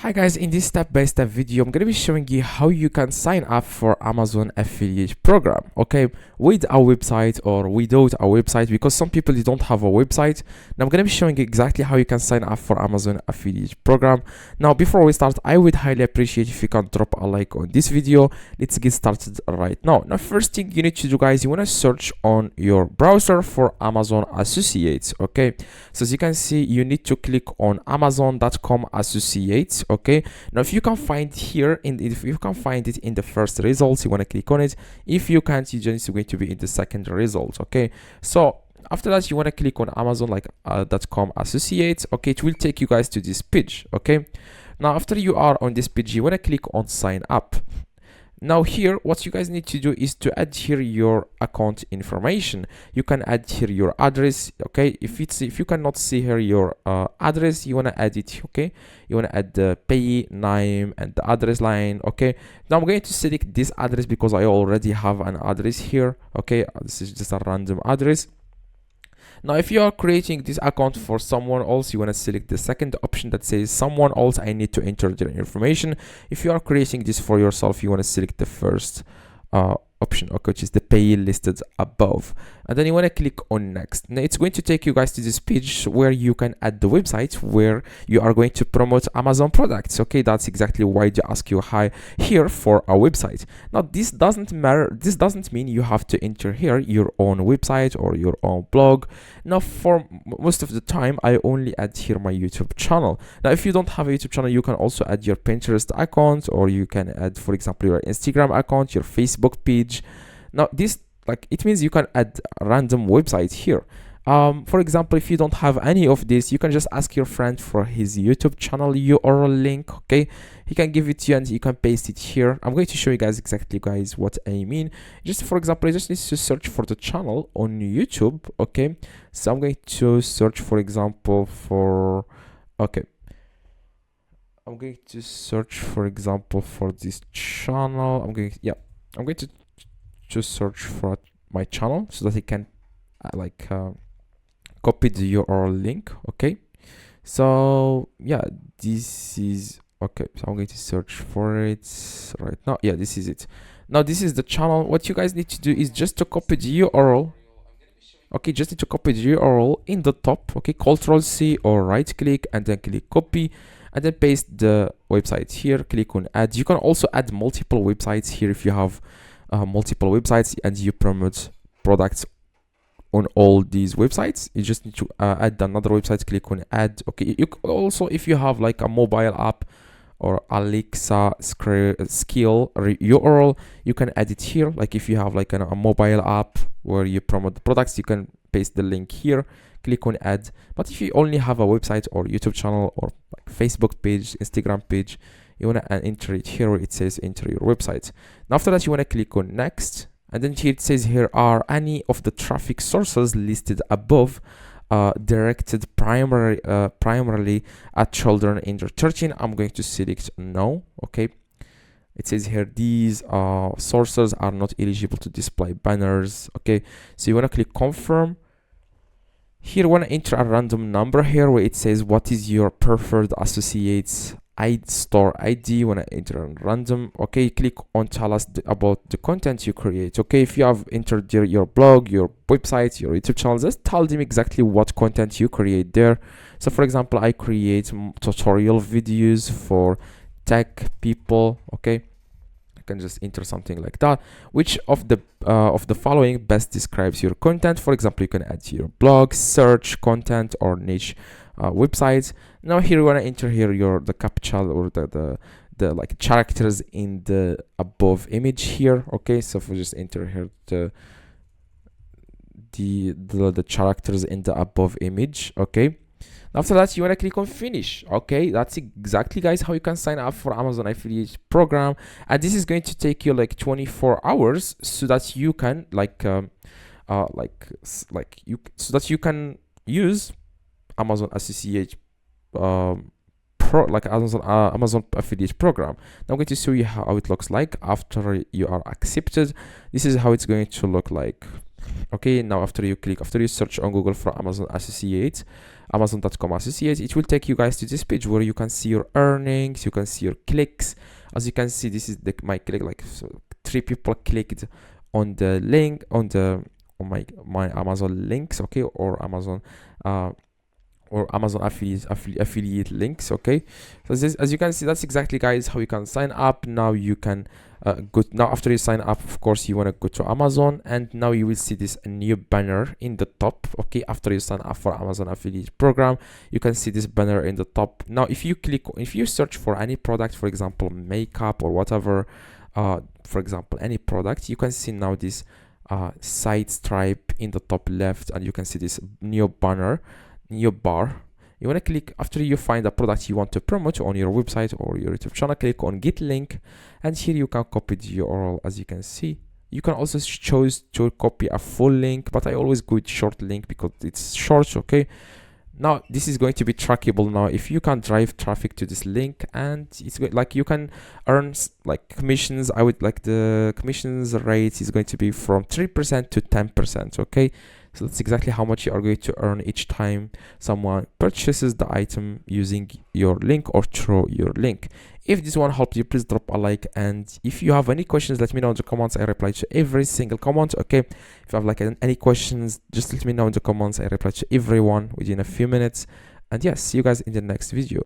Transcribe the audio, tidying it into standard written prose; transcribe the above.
Hi guys, in this step-by-step video, I'm going to be showing you how you can sign up for Amazon affiliate program, okay, with our website or without our website, because some people they don't have a website. Now I'm going to be showing you exactly how you can sign up for Amazon affiliate program. Now before we start, I would highly appreciate if you can drop a like on this video. Let's get started right now. Now first thing you need to do, guys, you want to search on your browser for Amazon Associates, okay. So as you can see, you need to click on amazon.com associates, okay. Now if you can find here if you can find it in the first results, you want to click on it. If you can't, you just going to be in the second result, okay. So after that, you want to click on amazon like .com associates, okay. It will take you guys to this page, okay. Now after you are on this page, you want to click on sign up. Now here, what you guys need to do is to add here your account information. You can add here your address, okay. If you cannot see here your address, you want to add it, okay. You want to add the payee name and the address line, okay. Now I'm going to select this address because I already have an address here, okay. This is just a random address. Now if you are creating this account for someone else, you want to select the second option that says someone else, I need to enter their information. If you are creating this for yourself, you want to select the first option, okay, which is the payee listed above, and then you want to click on next. Now it's going to take you guys to this page where you can add the website where you are going to promote Amazon products, okay. That's exactly why they ask you here for a website. Now this doesn't matter, this doesn't mean you have to enter here your own website or your own blog. Now for most of the time, I only add here my YouTube channel. Now if you don't have a YouTube channel, you can also add your Pinterest account, or you can add, for example, your Instagram account, your Facebook page. Now this, like, it means you can add a random website here. For example, if you don't have any of this, you can just ask your friend for his YouTube channel URL link, okay. He can give it to you and you can paste it here. I'm going to show you guys exactly, guys, what I mean. Just for example, I just need to search for the channel on YouTube, okay. So I'm going to search, for example, for, okay, I'm going to search, for example, for this channel. I'm going to just search for my channel so that I can copy the URL link, okay. So yeah, this is okay. So I'm going to search for it right now. Yeah, this is it. Now this is the channel. What you guys need to do is just to copy the URL, okay. Just need to copy the URL in the top, okay. Ctrl+C or right click and then click copy, and then paste the website here. Click on add. You can also add multiple websites here if you have multiple websites and you promote products on all these websites. You just need to add another website. Click on add, okay. You also, if you have like a mobile app or Alexa skill URL, you can add it here. Like if you have like a mobile app where you promote the products, you can paste the link here, click on add. But if you only have a website or YouTube channel or like Facebook page, Instagram page, you want to enter it here where it says enter your website. Now after that, you want to click on next, and then here it says here, are any of the traffic sources listed above directed primarily at children under 13? I'm going to select no, okay. It says here these sources are not eligible to display banners, okay. So you want to click confirm. Here you want to enter a random number here where it says what is your preferred associates store ID. You want to enter a random, okay. Click on tell us about the content you create, okay. If you have entered your blog, your website, your YouTube channel, just tell them exactly what content you create there. So for example, I create tutorial videos for tech people, okay. Can just enter something like that. Which of the following best describes your content? For example, you can add your blog, search, content, or niche websites. Now here you want to enter here the captcha or the like characters in the above image here, okay. So if we just enter here the characters in the above image, okay. After that, you want to click on finish, okay. That's exactly, guys, how you can sign up for Amazon affiliate program, and this is going to take you like 24 hours so that you can so that you can use Amazon associate Amazon affiliate program. Now I'm going to show you how it looks like after you are accepted. This is how it's going to look like. Okay, now after you search on Google for Amazon Associate, Amazon.com Associate, it will take you guys to this page where you can see your earnings, you can see your clicks. As you can see, this is my click, like, so 3 people clicked on the link on my Amazon links, okay, or Amazon affiliate links. Okay, so this, as you can see, that's exactly, guys, how you can sign up. Now you can now after you sign up, of course, you want to go to Amazon, and now you will see this new banner in the top. Okay, after you sign up for Amazon affiliate program, you can see this banner in the top. Now if you search for any product, for example makeup or whatever, for example any product, you can see now this side stripe in the top left, and you can see this new bar. You want to click, after you find a product you want to promote on your website or your YouTube channel, click on get link, and here you can copy the URL. As you can see, you can also choose to copy a full link, but I always go with short link because it's short. Okay, now this is going to be trackable. Now if you can drive traffic to this link, and it's good, like you can earn like commissions. I would like the commissions rate is going to be from 3% to 10%. Okay, so that's exactly how much you are going to earn each time someone purchases the item using your link or through your link. If this one helped you, please drop a like, and if you have any questions, let me know in the comments. I reply to every single comment. Okay, if you have like any questions, just let me know in the comments. I reply to everyone within a few minutes. And yes, see you guys in the next video.